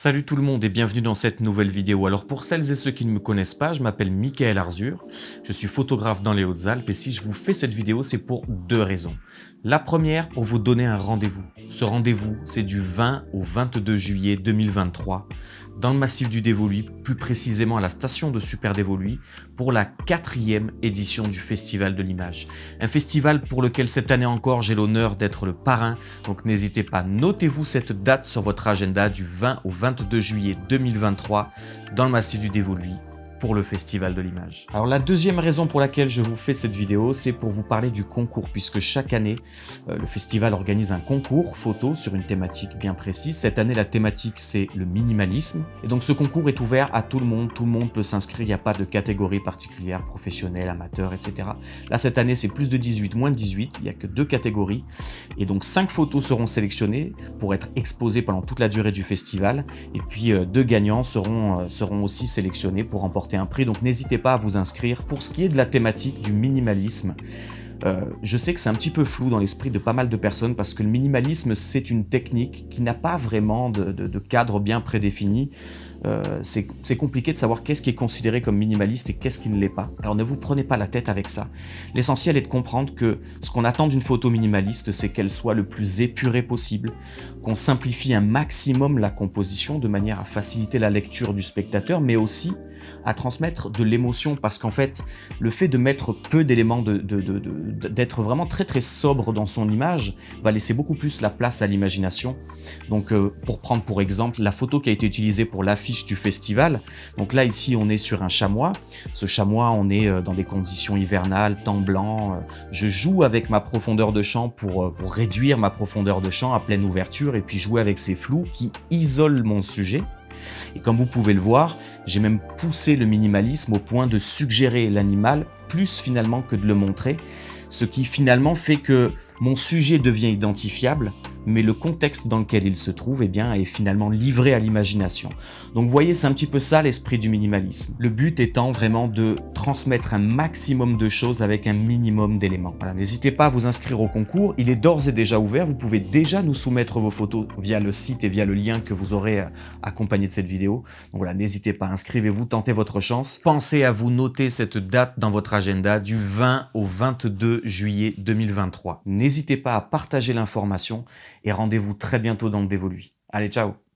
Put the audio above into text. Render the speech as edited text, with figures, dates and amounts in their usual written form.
Salut tout le monde et bienvenue dans cette nouvelle vidéo. Alors pour celles et ceux qui ne me connaissent pas, je m'appelle Michael Arzur, je suis photographe dans les Hautes-Alpes et si je vous fais cette vidéo, c'est pour deux raisons. La première, pour vous donner un rendez-vous. Ce rendez-vous, c'est du 20 au 22 juillet 2023 dans le massif du Dévoluy, plus précisément à la station de Super Dévoluy, pour la 4e édition du Festival de l'Image. Un festival pour lequel cette année encore, j'ai l'honneur d'être le parrain, donc n'hésitez pas, notez-vous cette date sur votre agenda du 20 au 22 juillet 2023 dans le massif du Dévoluy pour le Festival de l'Image. Alors la deuxième raison pour laquelle je vous fais cette vidéo, c'est pour vous parler du concours, puisque chaque année, le festival organise un concours photo sur une thématique bien précise. Cette année, la thématique, c'est le minimalisme. Et donc ce concours est ouvert à tout le monde peut s'inscrire, il n'y a pas de catégorie particulière, professionnel, amateur, etc. Là, cette année, c'est plus de 18, moins de 18, il n'y a que 2 catégories. Et donc 5 photos seront sélectionnées pour être exposées pendant toute la durée du festival. Et puis 2 gagnants seront aussi sélectionnés pour remporter un prix, donc n'hésitez pas à vous inscrire. Pour ce qui est de la thématique du minimalisme, je sais que c'est un petit peu flou dans l'esprit de pas mal de personnes parce que le minimalisme, c'est une technique qui n'a pas vraiment de cadre bien prédéfini. C'est compliqué de savoir qu'est-ce qui est considéré comme minimaliste et qu'est-ce qui ne l'est pas. Alors ne vous prenez pas la tête avec ça. L'essentiel est de comprendre que ce qu'on attend d'une photo minimaliste, c'est qu'elle soit le plus épurée possible, qu'on simplifie un maximum la composition de manière à faciliter la lecture du spectateur, mais aussi à transmettre de l'émotion, parce qu'en fait, le fait de mettre peu d'éléments, d'être vraiment très sobre dans son image, va laisser beaucoup plus la place à l'imagination. Donc pour prendre pour exemple la photo qui a été utilisée pour l'affiche du festival, donc là ici on est sur un chamois. Ce chamois, on est dans des conditions hivernales, temps blanc. Je joue avec ma profondeur de champ pour réduire ma profondeur de champ à pleine ouverture et puis jouer avec ces flous qui isolent mon sujet. Et comme vous pouvez le voir, j'ai même poussé le minimalisme au point de suggérer l'animal plus finalement que de le montrer, ce qui finalement fait que mon sujet devient identifiable, mais le contexte dans lequel il se trouve est finalement livré à l'imagination. Donc vous voyez, c'est un petit peu ça l'esprit du minimalisme. Le but étant vraiment de transmettre un maximum de choses avec un minimum d'éléments. Voilà, n'hésitez pas à vous inscrire au concours, il est d'ores et déjà ouvert, vous pouvez déjà nous soumettre vos photos via le site et via le lien que vous aurez accompagné de cette vidéo. Donc voilà, n'hésitez pas, inscrivez-vous, tentez votre chance. Pensez à vous noter cette date dans votre agenda du 20 au 22 juillet 2023. N'hésitez pas à partager l'information et rendez-vous très bientôt dans le Dévoluy. Allez, ciao!